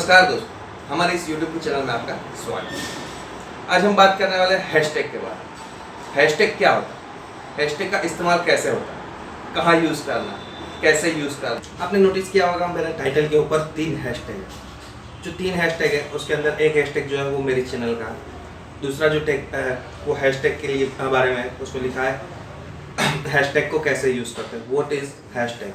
नमस्कार दोस्तों, हमारे इस YouTube चैनल में आपका स्वागत है। आज हम बात करने वाले हैं हैशटैग के बारे में। हैशटैग क्या होता है, हैशटैग का इस्तेमाल कैसे होता है, कहाँ यूज़ करना, कैसे यूज़ करना। आपने नोटिस किया होगा मेरे टाइटल के ऊपर 3 हैशटैग है। जो 3 हैशटैग है उसके अंदर एक हैशटैग जो है वो मेरे चैनल का है, दूसरा जो टैग है वो हैशटैग के लिए बारे में उसमें लिखा है हैशटैग को कैसे यूज़ करते हैं, what is hashtag,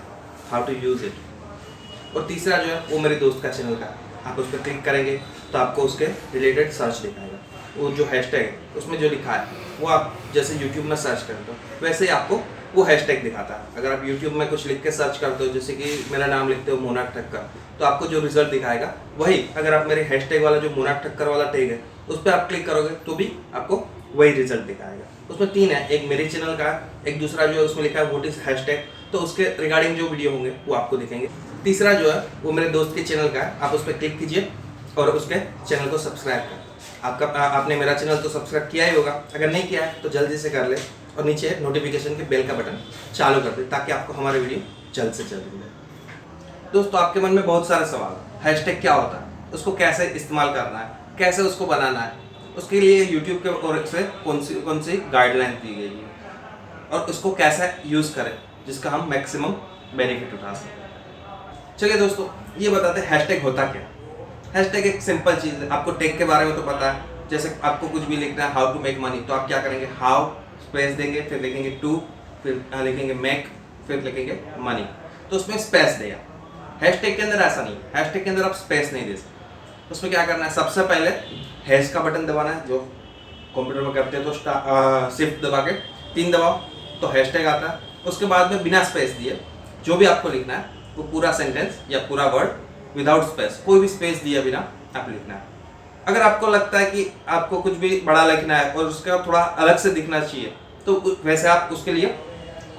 how to use it. और तीसरा जो है वो मेरे दोस्त का चैनल का है। आप उस पर क्लिक करेंगे तो आपको उसके रिलेटेड सर्च दिखाएगा। वो जो हैशटैग है उसमें जो लिखा है वो आप जैसे यूट्यूब में सर्च करते हो वैसे ही आपको वो हैशटैग दिखाता है। अगर आप यूट्यूब में कुछ लिख के सर्च करते हो, जैसे कि मेरा नाम लिखते हो मोनाक ठक्कर, तो आपको जो रिजल्ट दिखाएगा वही, अगर आप मेरे हैशटैग वाला जो मोनाक ठक्कर वाला टैग है उस पर आप क्लिक करोगे तो भी आपको वही रिजल्ट दिखाएगा। उसमें 3 है, एक मेरे चैनल का है, एक दूसरा जो है उसमें लिखा है व्हाट इज हैशटैग, तो उसके रिगार्डिंग जो वीडियो होंगे वो आपको दिखेंगे। तीसरा जो है वो मेरे दोस्त के चैनल का है, आप उस पर क्लिक कीजिए और उसके चैनल को सब्सक्राइब करें। आपने मेरा चैनल तो सब्सक्राइब किया ही होगा, अगर नहीं किया है तो जल्दी से कर ले और नीचे नोटिफिकेशन के बेल का बटन चालू कर दे ताकि आपको हमारे वीडियो जल्द से जल्द मिले। दोस्तों, आपके मन में बहुत सारे सवाल, हैशटैग क्या होता है, उसको कैसे इस्तेमाल करना है, कैसे उसको बनाना है, उसके लिए यूट्यूब के ओर से कौन सी गाइडलाइन दी गई है और उसको कैसे यूज़ करें जिसका हम मैक्सिमम बेनिफिट उठा सकें। चलिए दोस्तों, ये बताते हैं हैशटैग होता क्या। हैशटैग एक सिंपल चीज़ है, आपको टैग के बारे में तो पता है। जैसे आपको कुछ भी लिखना है, हाउ टू मेक मनी, तो आप क्या करेंगे, हाउ स्पेस देंगे, फिर लिखेंगे टू, फिर लिखेंगे मेक, फिर लिखेंगे मनी, तो उसमें स्पेस देगा। हैशटैग के अंदर ऐसा नहीं है, हैशटैग के अंदर आप स्पेस नहीं दे सकते। उसमें क्या करना है, सबसे पहले हैश का बटन दबाना है, जो कंप्यूटर में करते हैं तो शिफ्ट दबा के 3 दबाओ तो हैशटैग आता है। उसके बाद में बिना स्पेस दिए जो भी आपको लिखना है वो पूरा सेंटेंस या पूरा वर्ड विदाउट स्पेस, कोई भी स्पेस दिए बिना आप लिखना है। अगर आपको लगता है कि आपको कुछ भी बड़ा लिखना है और उसका थोड़ा अलग से दिखना चाहिए तो वैसे आप उसके लिए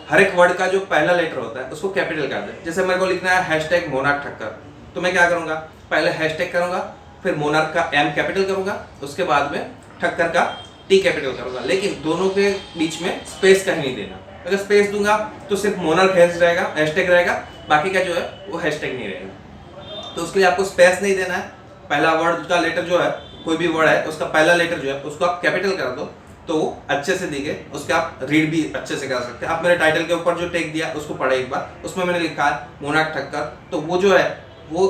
हर एक वर्ड का जो पहला लेटर होता है उसको कैपिटल कर दें। जैसे मेरे को लिखना है हैशटैग मोनाक ठक्कर, तो मैं क्या करूँगा, पहले हैशटैग करूँगा, फिर मोनाक का M कैपिटल करूँगा, उसके बाद में ठक्कर का T कैपिटल करूँगा, लेकिन दोनों के बीच में स्पेस कहीं नहीं देना। अगर स्पेस दूंगा तो सिर्फ मोनार्क रहेगा, हैशटैग रहेगा, बाकी का जो है वो हैशटैग नहीं रहेगा। तो उसके लिए आपको स्पेस नहीं देना है। पहला वर्ड का लेटर जो है, कोई भी वर्ड है उसका पहला लेटर जो है उसको आप कैपिटल कर दो तो वो अच्छे से दिखे, उसके आप रीड भी अच्छे से कर सकते हैं। आप मेरे टाइटल के ऊपर जो टैग दिया उसको पढ़े एक बार, उसमें मैंने लिखा है मोनाक ठक्कर, तो वो जो है वो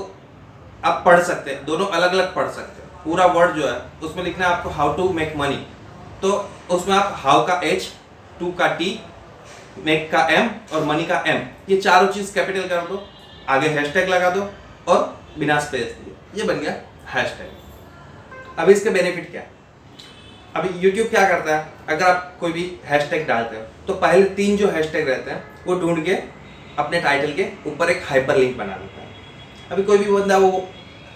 आप पढ़ सकते हैं, दोनों अलग अलग पढ़ सकते हैं। पूरा वर्ड जो है उसमें लिखना है आपको हाउ टू मेक मनी, तो उसमें आप हाउ का H, टू का T, मेक का M और मनी का M, ये चारों चीज कैपिटल कर दो, आगे हैशटैग लगा दो और बिना स्पेस दिए, ये बन गया हैशटैग। अब इसके बेनिफिट क्या है, अभी YouTube क्या करता है, अगर आप कोई भी हैशटैग डालते हो तो पहले 3 जो हैशटैग रहते हैं वो ढूंढ के अपने टाइटल के ऊपर एक हाइपरलिंक बना देता है। अभी कोई भी बंदा वो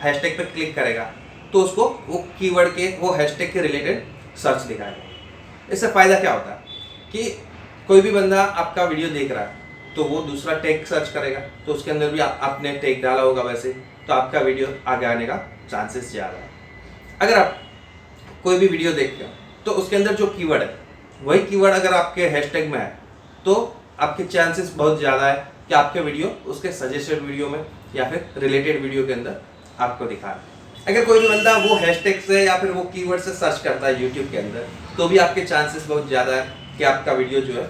हैशटैग पे क्लिक करेगा तो उसको वो कीवर्ड के, वो हैशटैग के रिलेटेड सर्च दिखाएगा। इससे फ़ायदा क्या होता है कि कोई भी बंदा आपका वीडियो देख रहा है तो वो दूसरा टैग सर्च करेगा, तो उसके अंदर भी आपने टैग डाला होगा वैसे, तो आपका वीडियो आगे आने का चांसेस ज़्यादा है। अगर आप कोई भी वीडियो देखते हो तो उसके अंदर जो कीवर्ड है वही कीवर्ड अगर आपके हैशटैग में है तो आपके चांसेस बहुत ज़्यादा है कि आपके वीडियो उसके सजेस्टेड वीडियो में या फिर रिलेटेड वीडियो के अंदर आपको दिखाए। अगर कोई भी बंदा वो हैशटैग से या फिर वो कीवर्ड से सर्च करता है यूट्यूब के अंदर तो भी आपके चांसेस बहुत ज़्यादा है कि आपका वीडियो जो है।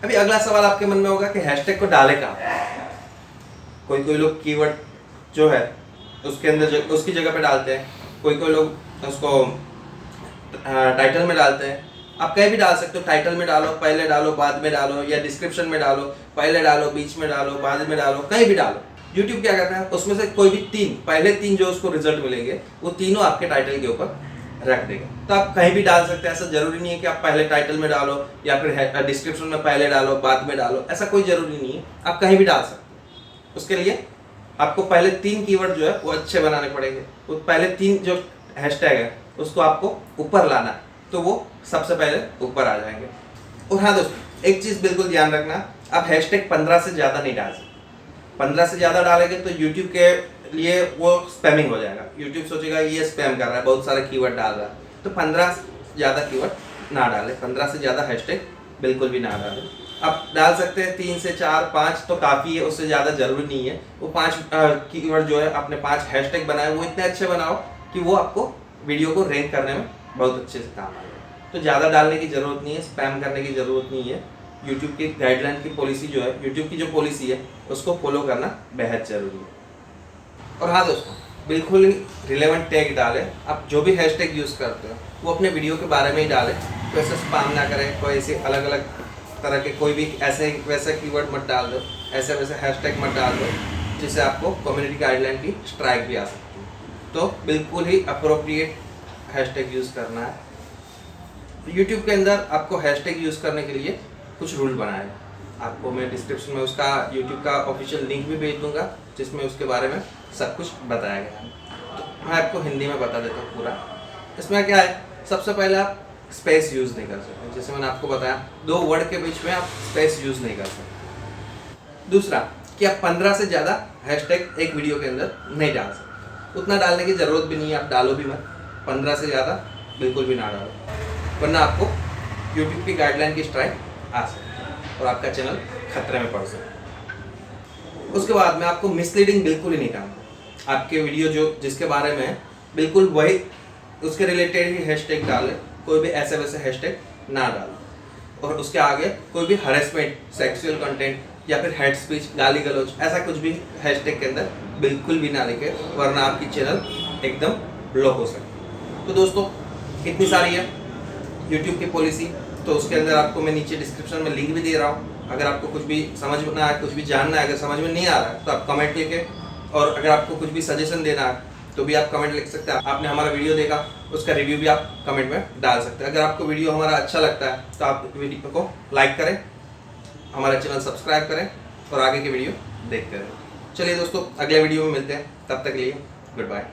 अभी अगला सवाल आपके मन में होगा कि हैशटैग को डाले कहाँ। कोई लोग कीवर्ड जो है उसके अंदर उसकी जगह पे डालते हैं, कोई लोग उसको टाइटल में डालते हैं। आप कहीं भी डाल सकते हो, टाइटल में डालो, पहले डालो, बाद में डालो, या डिस्क्रिप्शन में डालो, पहले डालो, बीच में डालो, बाद में डालो, कहीं भी डालो। यूट्यूब क्या करता है, उसमें से कोई भी 3 पहले 3 जो उसको रिजल्ट मिलेंगे वो तीनों आपके टाइटल के ऊपर रख देगा। तो आप कहीं भी डाल सकते हैं, ऐसा जरूरी नहीं है कि आप पहले टाइटल में डालो या फिर डिस्क्रिप्शन में पहले डालो बाद में डालो, ऐसा कोई जरूरी नहीं है, आप कहीं भी डाल सकते हैं। उसके लिए आपको पहले 3 कीवर्ड जो है वो अच्छे बनाने पड़ेंगे। वो पहले 3 जो हैशटैग है उसको आपको ऊपर लाना है तो वो सबसे पहले ऊपर आ जाएंगे। और हाँ दोस्तों, एक चीज़ बिल्कुल ध्यान रखना, आप हैशटैग 15 से ज़्यादा नहीं डाल सकते। 15 से ज़्यादा डालेंगे तो यूट्यूब के लिए वो स्पैमिंग हो जाएगा, यूट्यूब सोचेगा ये स्पैम कर रहा है, बहुत सारे कीवर्ड डाल रहा है। तो 15 से ज़्यादा कीवर्ड ना डालें, 15 से ज़्यादा हैशटैग बिल्कुल भी ना डालें। आप डाल सकते हैं 3 से 4 5 तो काफ़ी है, उससे ज़्यादा जरूरी नहीं है। वो 5 कीवर्ड जो है आपने 5 हैशटैग बनाए वो इतने अच्छे बनाओ कि वो आपको वीडियो को रैंक करने में बहुत अच्छे से काम आएगा। तो ज़्यादा डालने की ज़रूरत नहीं है, स्पैम करने की ज़रूरत नहीं है। यूट्यूब की गाइडलाइन की पॉलिसी जो है, यूट्यूब की जो पॉलिसी है उसको फॉलो करना बेहद ज़रूरी है। और हाँ दोस्तों, बिल्कुल ही रिलेवेंट टैग डालें। आप जो भी हैशटैग यूज़ करते हो वो अपने वीडियो के बारे में ही डालें। तो ऐसे स्पैम ना करें, कोई ऐसे अलग अलग तरह के कोई भी ऐसे वैसे कीवर्ड मत डाल दो, ऐसे वैसे हैशटैग मत डाल दो जिससे आपको कम्युनिटी गाइडलाइन की स्ट्राइक भी आ सकती है। तो बिल्कुल ही अप्रोप्रिएट हैशटैग यूज़ करना है। यूट्यूब के अंदर आपको हैशटैग यूज़ करने के लिए कुछ रूल बनाए हैं। आपको मैं डिस्क्रिप्शन में उसका यूट्यूब का ऑफिशियल लिंक भी भेज दूंगा जिसमें उसके बारे में सब कुछ बताया गया है। तो मैं आपको हिंदी में बता देता हूँ पूरा। इसमें क्या है, सबसे पहले आप स्पेस यूज़ नहीं कर सकते। जैसे मैंने आपको बताया 2 वर्ड के बीच में आप स्पेस यूज़ नहीं कर सकते। दूसरा कि आप 15 से ज़्यादा हैशटैग एक वीडियो के अंदर नहीं डाल सकते। उतना डालने की ज़रूरत भी नहीं है, आप डालो भी मत। 15 से ज़्यादा बिल्कुल भी ना डालो, वरना आपको यूट्यूब की गाइडलाइन की स्ट्राइक आ सकती है और आपका चैनल खतरे में पड़ सकता है। उसके बाद में आपको मिसलीडिंग बिल्कुल ही नहीं करना। आपके वीडियो जो जिसके बारे में है बिल्कुल वही उसके रिलेटेड ही हैशटैग डालें, कोई भी ऐसे वैसे हैशटैग ना डालें। और उसके आगे कोई भी हरेसमेंट, सेक्सुअल कंटेंट या फिर हेट स्पीच, गाली गलौज, ऐसा कुछ भी हैशटैग के अंदर बिल्कुल भी ना लिखे, वरना आपकी चैनल एकदम ब्लॉक हो सकती है। तो दोस्तों इतनी सारी है यूट्यूब की पॉलिसी, तो उसके अंदर आपको मैं नीचे डिस्क्रिप्शन में लिंक भी दे रहा हूँ। अगर आपको कुछ भी समझना है, कुछ भी जानना है, अगर समझ में नहीं आ रहा है तो आप कमेंट लिखें, और अगर आपको कुछ भी सजेशन देना है तो भी आप कमेंट लिख सकते हैं। आपने हमारा वीडियो देखा, उसका रिव्यू भी आप कमेंट में डाल सकते हैं। अगर आपको वीडियो हमारा अच्छा लगता है तो आप वीडियो को लाइक करें, हमारा चैनल सब्सक्राइब करें और आगे के वीडियो देखते रहें। चलिए दोस्तों, अगले वीडियो में मिलते हैं, तब तक के लिए गुड बाय।